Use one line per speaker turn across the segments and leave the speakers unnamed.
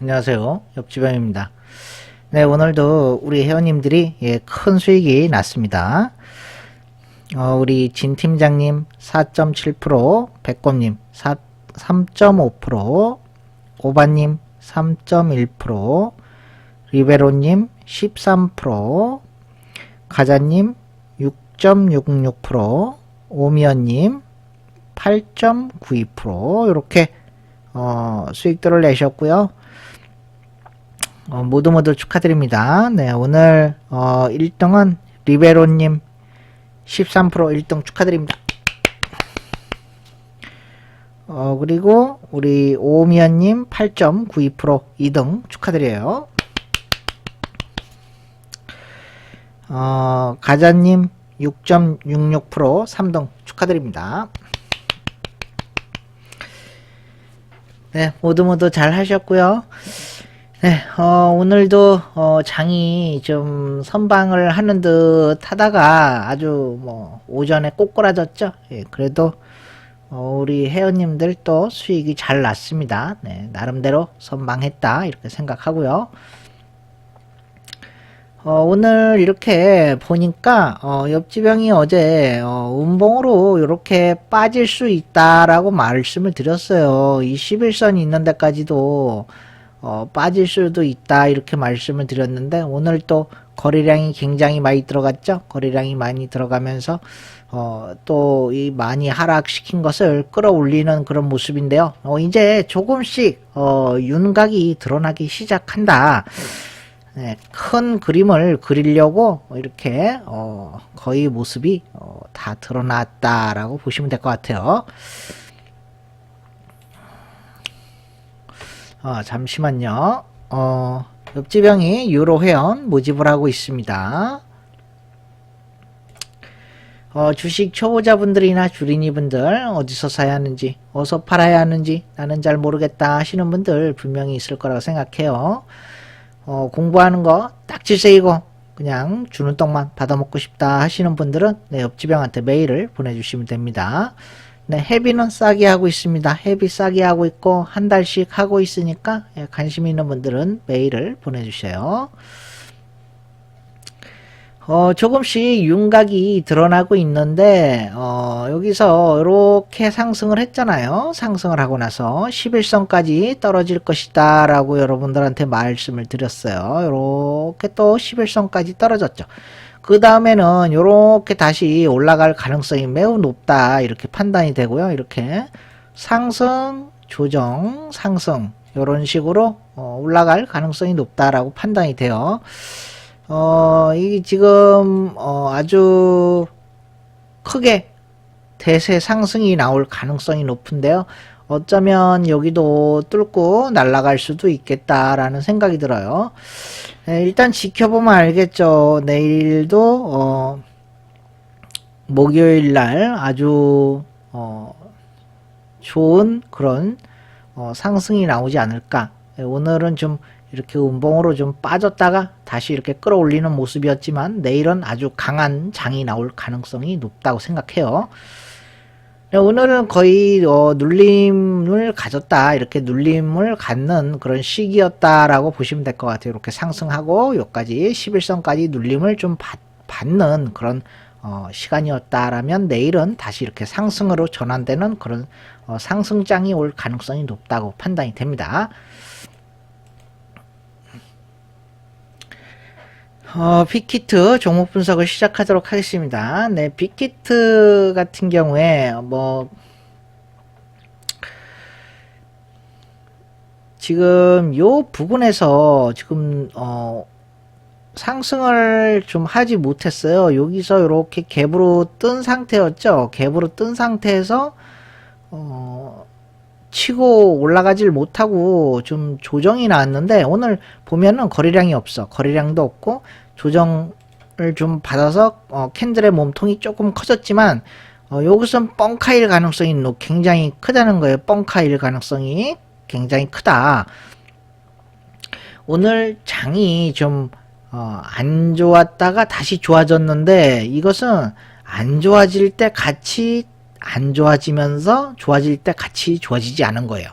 안녕하세요. 옆집안입니다. 네, 오늘도 우리 회원님들이 큰 수익이 났습니다. 우리 진 팀장님 4.7%, 백곰님 3.5%, 오바님 3.1%, 리베로님 13%, 가자님 6.66%, 오미연님 8.92% 이렇게 수익들을 내셨고요. 모두 축하드립니다. 네, 오늘 1등은 리베로님 13% 1등 축하드립니다. 그리고 우리 오미연님 8.92% 2등 축하드려요. 가자님 6.66% 3등 축하드립니다. 네, 모두 잘 하셨고요. 네, 오늘도 장이 좀 선방을 하는 듯 하다가 아주 오전에 꼬꾸라졌죠. 예, 그래도 우리 회원님들 또 수익이 잘 났습니다. 네, 나름대로 선방했다 이렇게 생각하고요. 오늘 이렇게 보니까 옆집 형이 어제 운봉으로 이렇게 빠질 수 있다라고 말씀을 드렸어요. 이 11선이 있는 데까지도 빠질 수도 있다 이렇게 말씀을 드렸는데 오늘 또 거래량이 굉장히 많이 들어갔죠. 거래량이 많이 들어가면서 또 이 많이 하락시킨 것을 끌어올리는 그런 모습인데요. 이제 조금씩 윤곽이 드러나기 시작한다. 네, 큰 그림을 그리려고 이렇게 거의 모습이 다 드러났다라고 보시면 될 것 같아요. 잠시만요. 옆집 형이 유로 회원 모집을 하고 있습니다. 주식 초보자분들이나 주린이분들 어디서 사야 하는지 어디서 팔아야 하는지 나는 잘 모르겠다 하시는 분들 분명히 있을 거라고 생각해요. 공부하는 거 딱지새이고 그냥 주는 떡만 받아먹고 싶다 하시는 분들은 옆집 형한테 메일을 보내주시면 됩니다. 네, 회비는 싸게 하고 있습니다. 회비 싸게 하고 있고 한 달씩 하고 있으니까 관심 있는 분들은 메일을 보내주세요. 조금씩 윤곽이 드러나고 있는데 여기서 이렇게 상승을 했잖아요. 상승을 하고 나서 11선까지 떨어질 것이다 라고 여러분들한테 말씀을 드렸어요. 이렇게 또 11선까지 떨어졌죠. 그 다음에는 이렇게 다시 올라갈 가능성이 매우 높다 이렇게 판단이 되고요. 이렇게 상승, 조정, 상승 이런 식으로 올라갈 가능성이 높다라고 판단이 돼요. 이게 지금 아주 크게 대세 상승이 나올 가능성이 높은데요. 어쩌면 여기도 뚫고 날아갈 수도 있겠다라는 생각이 들어요. 일단 지켜보면 알겠죠. 내일도 목요일날 아주 좋은 그런 상승이 나오지 않을까. 오늘은 좀 이렇게 운봉으로 좀 빠졌다가 다시 이렇게 끌어올리는 모습이었지만 내일은 아주 강한 장이 나올 가능성이 높다고 생각해요. 오늘은 거의 눌림을 가졌다 이렇게 눌림을 갖는 그런 시기였다라고 보시면 될 것 같아요. 이렇게 상승하고 여기까지 11선까지 눌림을 좀 받는 그런 시간이었다라면 내일은 다시 이렇게 상승으로 전환되는 그런 상승장이 올 가능성이 높다고 판단이 됩니다. 빅히트 종목 분석을 시작하도록 하겠습니다. 네, 빅히트 같은 경우에 지금 요 부분에서 지금 상승을 좀 하지 못했어요. 여기서 이렇게 갭으로 뜬 상태였죠. 갭으로 뜬 상태에서 치고 올라가질 못하고 좀 조정이 나왔는데 오늘 보면은 거래량이 없어. 거래량도 없고 조정을 좀 받아서 캔들의 몸통이 조금 커졌지만 여기선 뻥카일 가능성이 굉장히 크다는 거예요. 뻥카일 가능성이 굉장히 크다. 오늘 장이 좀 안 좋았다가 다시 좋아졌는데 이것은 안 좋아질 때 같이 안 좋아지면서 좋아질 때 같이 좋아지지 않은 거예요.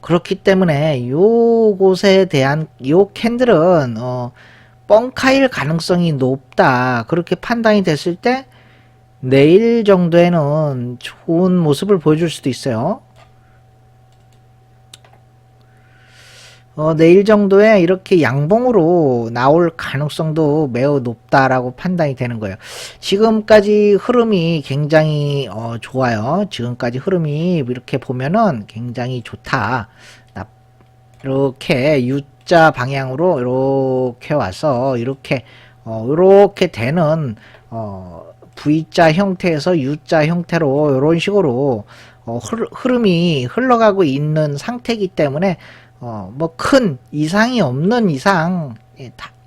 그렇기 때문에 요곳에 대한 요 캔들은 뻥카일 가능성이 높다. 그렇게 판단이 됐을 때 내일 정도에는 좋은 모습을 보여줄 수도 있어요. 내일 정도에 이렇게 양봉으로 나올 가능성도 매우 높다라고 판단이 되는 거예요. 지금까지 흐름이 굉장히 좋아요. 지금까지 흐름이 이렇게 보면은 굉장히 좋다. 이렇게 U자 방향으로 이렇게 와서 이렇게 이렇게 되는 V자 형태에서 U자 형태로 이런 식으로 흐름이 흘러가고 있는 상태이기 때문에 뭐 큰 이상이 없는 이상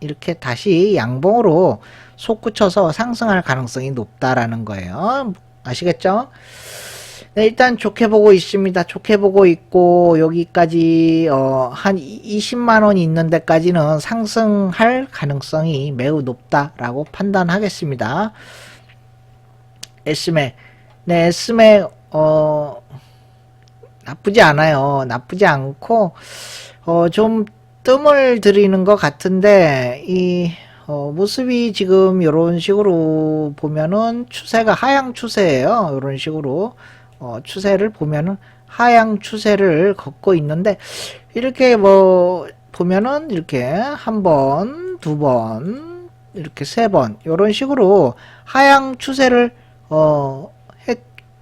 이렇게 다시 양봉으로 솟구쳐서 상승할 가능성이 높다라는 거예요. 아시겠죠? 네, 일단 좋게 보고 있습니다. 좋게 보고 있고 여기까지 한 20만원이 있는 데까지는 상승할 가능성이 매우 높다라고 판단하겠습니다. 에스메, 네, 에스메 나쁘지 않아요. 나쁘지 않고 좀 뜸을 들이는 것 같은데 이 모습이 지금 이런 식으로 보면은 추세가 하향 추세예요. 이런 식으로 추세를 보면은 하향 추세를 걷고 있는데 이렇게 뭐 보면은 이렇게 한 번, 두 번, 이렇게 세 번 이런 식으로 하향 추세를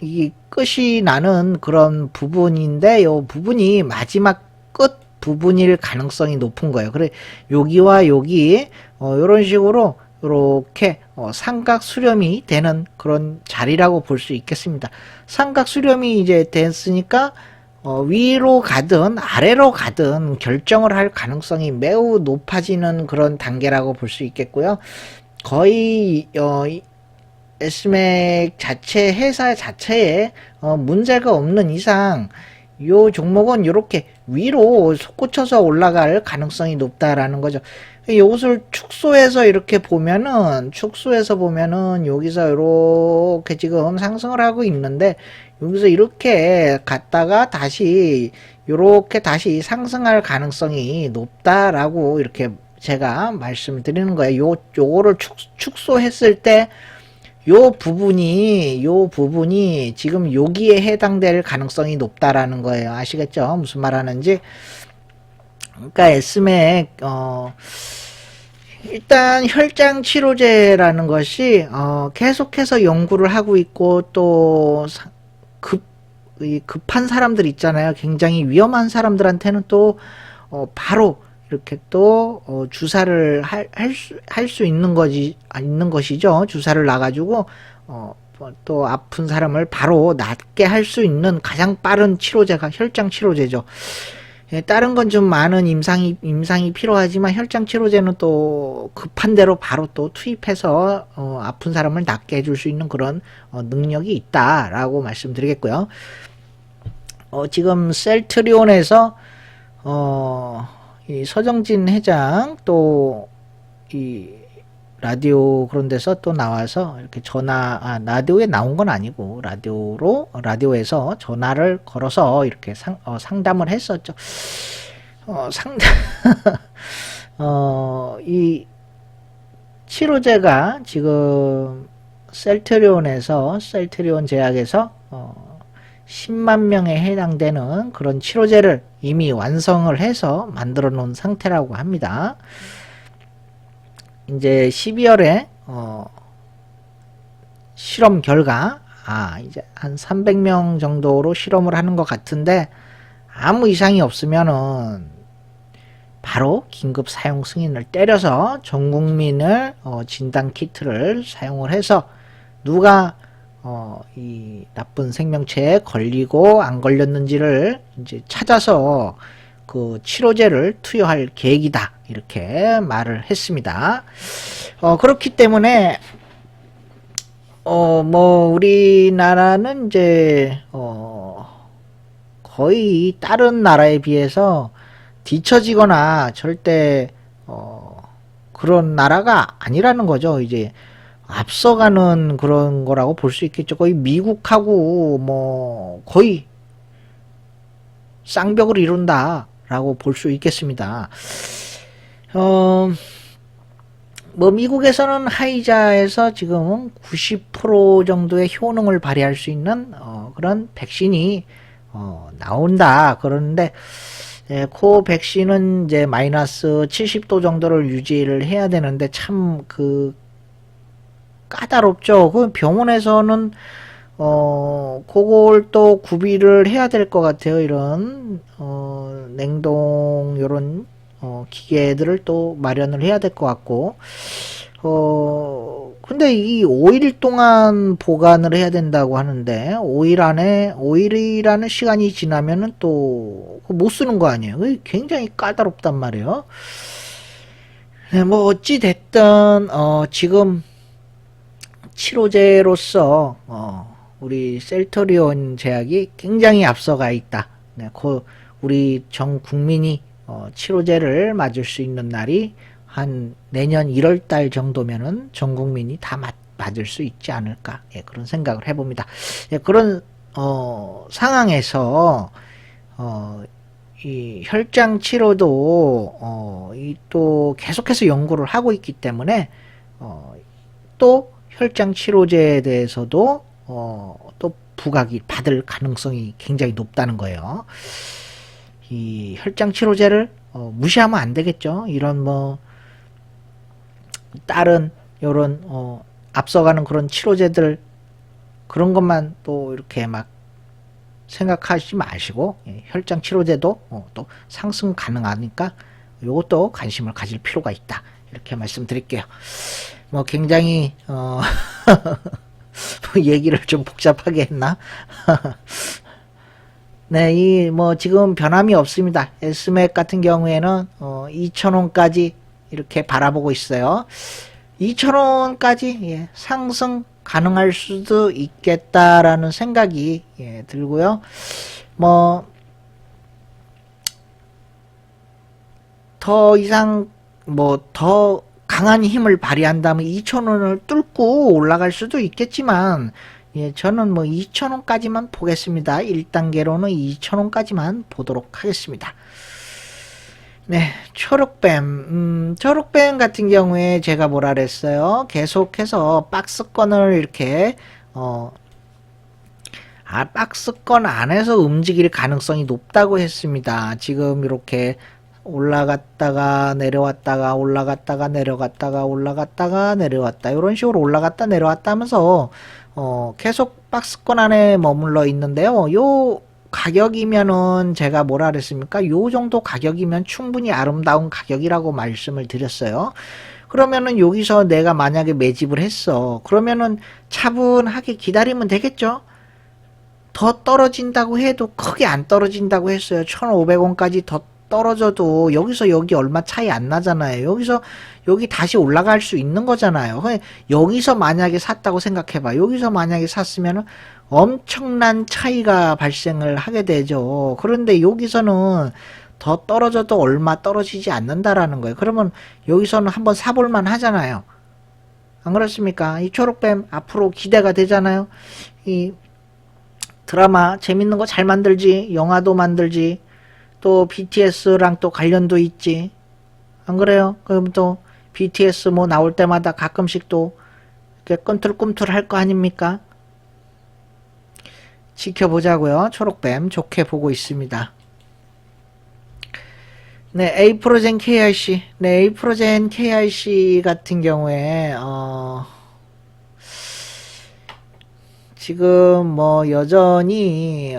이 끝이 나는 그런 부분인데 요 부분이 마지막 끝 부분일 가능성이 높은 거예요. 그래 여기와 여기 이런 식으로 이렇게 삼각 수렴이 되는 그런 자리라고 볼 수 있겠습니다. 삼각 수렴이 이제 됐으니까 위로 가든 아래로 가든 결정을 할 가능성이 매우 높아지는 그런 단계라고 볼 수 있겠고요. 거의 에스맥 자체 회사 자체에 문제가 없는 이상 요 종목은 이렇게 위로 솟구쳐서 올라갈 가능성이 높다라는 거죠. 이것을 축소해서 이렇게 보면은 여기서 이렇게 지금 상승을 하고 있는데 여기서 이렇게 갔다가 다시 이렇게 다시 상승할 가능성이 높다라고 이렇게 제가 말씀을 드리는 거예요. 요거를 축소했을 때 요 부분이 지금 여기에 해당될 가능성이 높다라는 거예요. 아시겠죠? 무슨 말 하는지. 그러니까 S맥, 일단 혈장 치료제라는 것이, 계속해서 연구를 하고 있고, 또, 급한 사람들 있잖아요. 굉장히 위험한 사람들한테는 또, 바로, 이렇게 또 주사를 할 수 있는 것이죠. 주사를 놔가지고 또 아픈 사람을 바로 낫게 할 수 있는 가장 빠른 치료제가 혈장 치료제죠. 예, 다른 건 좀 많은 임상이 필요하지만 혈장 치료제는 또 급한 대로 바로 또 투입해서 아픈 사람을 낫게 해줄 수 있는 그런 능력이 있다라고 말씀드리겠고요. 지금 셀트리온에서 이 서정진 회장 또 이 라디오 그런 데서 또 나와서 이렇게 라디오에 나온 건 아니고 라디오에서 전화를 걸어서 이렇게 상담을 했었죠. 이 치료제가 지금 셀트리온 제약에서 10만 명에 해당되는 그런 치료제를 이미 완성을 해서 만들어 놓은 상태라고 합니다. 이제 12월에 실험 결과 이제 한 300명 정도로 실험을 하는 것 같은데 아무 이상이 없으면은 바로 긴급 사용 승인을 때려서 전 국민을 진단 키트를 사용을 해서 누가 이 나쁜 생명체에 걸리고 안 걸렸는지를 이제 찾아서 그 치료제를 투여할 계획이다 이렇게 말을 했습니다. 그렇기 때문에 뭐 우리나라는 이제 거의 다른 나라에 비해서 뒤처지거나 절대 그런 나라가 아니라는 거죠. 이제 앞서가는 그런 거라고 볼 수 있겠죠. 거의 미국하고 뭐 거의 쌍벽을 이룬다라고 볼 수 있겠습니다. 어, 뭐 미국에서는 화이자에서 지금 90% 정도의 효능을 발휘할 수 있는 그런 백신이 나온다 그러는데, 예, 그 백신은 이제 마이너스 70도 정도를 유지를 해야 되는데 참 까다롭죠. 그 병원에서는 그걸 또 구비를 해야 될 것 같아요. 이런 냉동 요런 기계들을 또 마련을 해야 될 것 같고, 근데 이 5일 동안 보관을 해야 된다고 하는데, 5일이라는 시간이 지나면은 또 못 쓰는 거 아니에요. 그게 굉장히 까다롭단 말이에요. 네, 뭐 어찌 됐든 지금 치료제로서 우리 셀터리온 제약이 굉장히 앞서가 있다. 네, 우리 전 국민이 치료제를 맞을 수 있는 날이 한 내년 1월 달 정도면은 전 국민이 다 맞을 수 있지 않을까, 예, 그런 생각을 해봅니다. 예, 그런 상황에서 이 혈장 치료도 이 또 계속해서 연구를 하고 있기 때문에 또 혈장 치료제에 대해서도 또 부각이 받을 가능성이 굉장히 높다는 거예요. 이 혈장 치료제를 무시하면 안 되겠죠. 이런 뭐 다른 요런 앞서가는 그런 치료제들, 그런 것만 또 이렇게 막 생각하지 마시고, 예, 혈장 치료제도 또 상승 가능하니까 요것도 관심을 가질 필요가 있다, 이렇게 말씀드릴게요. 뭐 굉장히 얘기를 좀 복잡하게 했나? 네, 이 뭐 지금 변함이 없습니다. S맥 같은 경우에는 2,000원까지 이렇게 바라보고 있어요. 2,000원까지, 예, 상승 가능할 수도 있겠다라는 생각이, 예, 들고요. 뭐 더 이상 뭐 더 강한 힘을 발휘한다면 2,000원을 뚫고 올라갈 수도 있겠지만, 예, 저는 뭐 2,000원까지만 보겠습니다. 1단계로는 2,000원까지만 보도록 하겠습니다. 네, 초록뱀 같은 경우에 제가 뭐라 그랬어요? 계속해서 박스권을 이렇게, 박스권 안에서 움직일 가능성이 높다고 했습니다. 지금 이렇게 올라갔다가 내려왔다가 올라갔다가 내려갔다가 올라갔다가 내려왔다, 이런 식으로 올라갔다 내려왔다 하면서 계속 박스권 안에 머물러 있는데요. 요 가격이면은 제가 뭐라 그랬습니까? 요 정도 가격이면 충분히 아름다운 가격이라고 말씀을 드렸어요. 그러면은 여기서 내가 만약에 매집을 했어. 그러면은 차분하게 기다리면 되겠죠? 더 떨어진다고 해도 크게 안 떨어진다고 했어요. 1,500원까지 더 떨어져도 여기서 여기 얼마 차이 안 나잖아요. 여기서 여기 다시 올라갈 수 있는 거잖아요. 여기서 만약에 샀다고 생각해봐. 여기서 만약에 샀으면 엄청난 차이가 발생을 하게 되죠. 그런데 여기서는 더 떨어져도 얼마 떨어지지 않는다라는 거예요. 그러면 여기서는 한번 사볼만 하잖아요. 안 그렇습니까? 이 초록뱀 앞으로 기대가 되잖아요. 이 드라마 재밌는 거 잘 만들지, 영화도 만들지, 또 BTS랑 또 관련도 있지, 안 그래요? 그럼 또 BTS 뭐 나올 때마다 가끔씩 또 이렇게 꿈틀꿈틀 할 거 아닙니까? 지켜보자고요. 초록뱀 좋게 보고 있습니다. 네, 에이프로젠 KRC. 네, 에이프로젠 KRC 같은 경우에 지금 뭐 여전히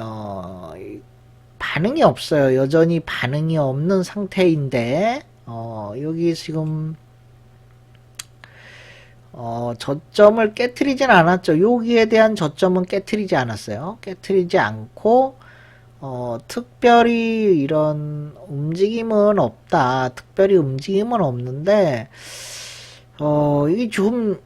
반응이 없어요. 여전히 반응이 없는 상태인데, 여기 지금 저점을 깨트리진 않았죠. 여기에 대한 저점은 깨트리지 않았어요. 깨트리지 않고 특별히 이런 움직임은 없다. 특별히 움직임은 없는데, 이게 좀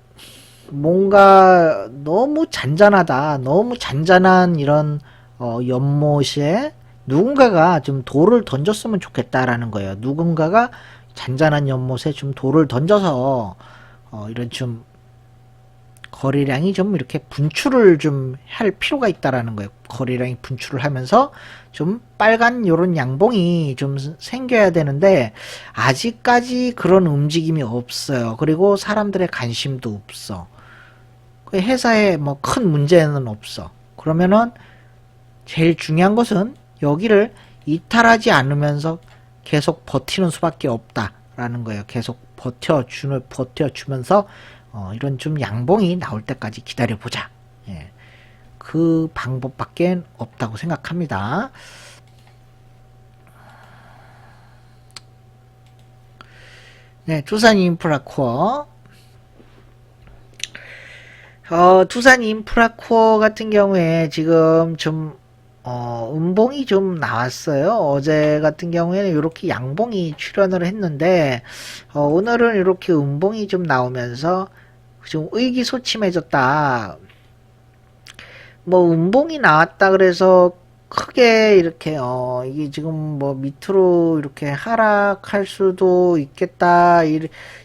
뭔가 너무 잔잔하다. 너무 잔잔한 이런 연못에 누군가가 좀 돌을 던졌으면 좋겠다라는 거예요. 누군가가 잔잔한 연못에 좀 돌을 던져서 이런 좀 거래량이 좀 이렇게 분출을 좀 할 필요가 있다라는 거예요. 거래량이 분출을 하면서 좀 빨간 요런 양봉이 좀 생겨야 되는데 아직까지 그런 움직임이 없어요. 그리고 사람들의 관심도 없어. 그 회사에 뭐 큰 문제는 없어. 그러면은 제일 중요한 것은 여기를 이탈하지 않으면서 계속 버티는 수밖에 없다라는 거예요. 계속 버텨주면서 이런 좀 양봉이 나올 때까지 기다려보자. 예. 그 방법밖에 없다고 생각합니다. 네, 두산 인프라코어. 두산 인프라코어 같은 경우에 지금 좀 음봉이 좀 나왔어요. 어제 같은 경우에는 이렇게 양봉이 출현을 했는데 오늘은 이렇게 음봉이 좀 나오면서 좀 의기소침해졌다. 뭐 음봉이 나왔다 그래서 크게 이렇게 이게 지금 뭐 밑으로 이렇게 하락할 수도 있겠다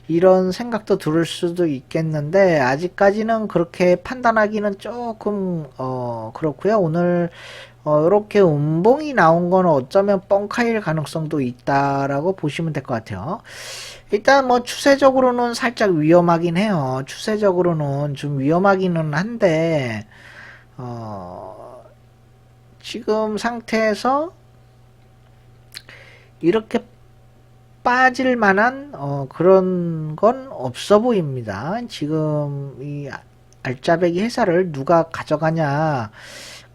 이런 생각도 들을 수도 있겠는데 아직까지는 그렇게 판단하기는 조금 그렇고요. 오늘 이렇게 음봉이 나온 거는 어쩌면 뻥카일 가능성도 있다라고 보시면 될 것 같아요. 일단 뭐 추세적으로는 살짝 위험하긴 해요. 추세적으로는 좀 위험하기는 한데 지금 상태에서 이렇게 빠질 만한 그런 건 없어 보입니다. 지금 이 알짜배기 회사를 누가 가져가냐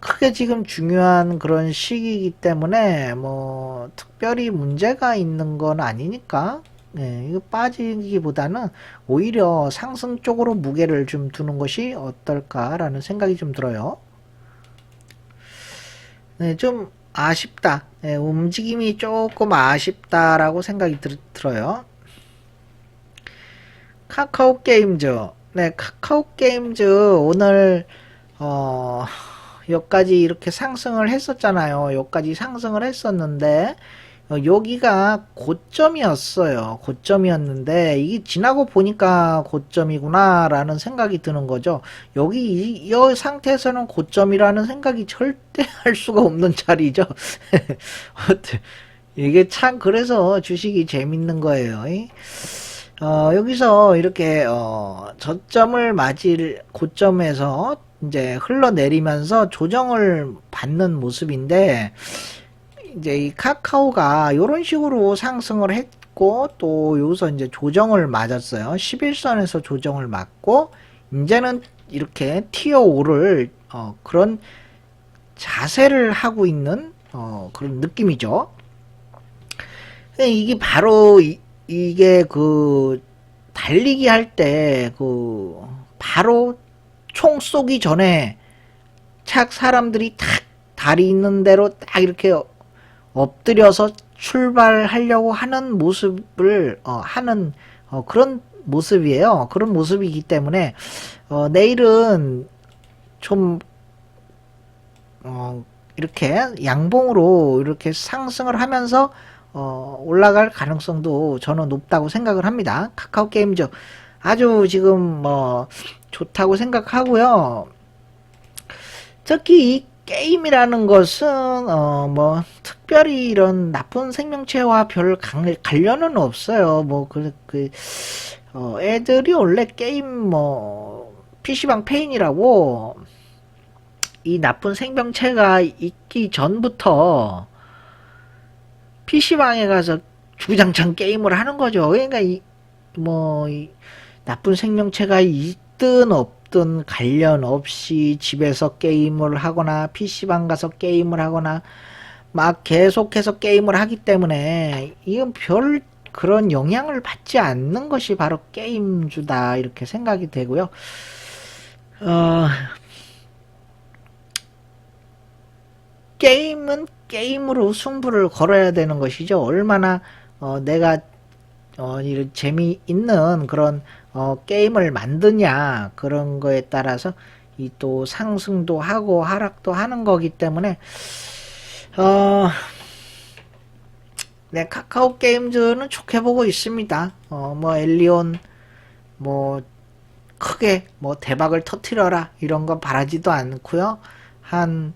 크게 지금 중요한 그런 시기이기 때문에 뭐 특별히 문제가 있는 건 아니니까 네, 이거 빠지기보다는 오히려 상승 쪽으로 무게를 좀 두는 것이 어떨까라는 생각이 좀 들어요. 네, 좀 아쉽다. 네, 움직임이 조금 아쉽다라고 생각이 들어요. 카카오 게임즈. 네, 카카오 게임즈 오늘 여기까지 이렇게 상승을 했었잖아요. 여기까지 상승을 했었는데 여기가 고점이었어요. 고점이었는데 이게 지나고 보니까 고점이구나 라는 생각이 드는 거죠. 여기 이 상태에서는 고점이라는 생각이 절대 할 수가 없는 자리죠. 이게 참 그래서 주식이 재밌는 거예요. 여기서 이렇게 저점을 맞을 고점에서 이제 흘러내리면서 조정을 받는 모습인데 이제 이 카카오가 이런 식으로 상승을 했고 또 여기서 이제 조정을 맞았어요. 11선에서 조정을 맞고 이제는 이렇게 티어 5를 그런 자세를 하고 있는 그런 느낌이죠. 이게 바로 이게 그 달리기 할 때 그 바로 총 쏘기 전에 착 사람들이 탁 다리 있는 대로 딱 이렇게 엎드려서 출발하려고 하는 모습을 하는 그런 모습이에요. 그런 모습이기 때문에 내일은 좀 이렇게 양봉으로 이렇게 상승을 하면서 올라갈 가능성도 저는 높다고 생각을 합니다. 카카오 게임즈 아주 지금 뭐 좋다고 생각하고요. 특히 이 게임이라는 것은 뭐 특별히 이런 나쁜 생명체와 별 관련은 없어요. 뭐 애들이 원래 게임 뭐 PC방 페인이라고 이 나쁜 생명체가 있기 전부터 PC방에 가서 주구장창 게임을 하는 거죠. 그러니까 이 나쁜 생명체가 있든 없든 관련 없이 집에서 게임을 하거나 PC방 가서 게임을 하거나 막 계속해서 게임을 하기 때문에 이건 별 그런 영향을 받지 않는 것이 바로 게임주다 이렇게 생각이 되고요. 게임은 게임으로 승부를 걸어야 되는 것이죠. 얼마나 내가 이런 재미있는 그런 게임을 만드냐 그런 거에 따라서 이 또 상승도 하고 하락도 하는 거기 때문에 네, 카카오 게임즈는 좋게 보고 있습니다. 뭐 엘리온 뭐 크게 뭐 대박을 터트려라 이런 거 바라지도 않고요. 한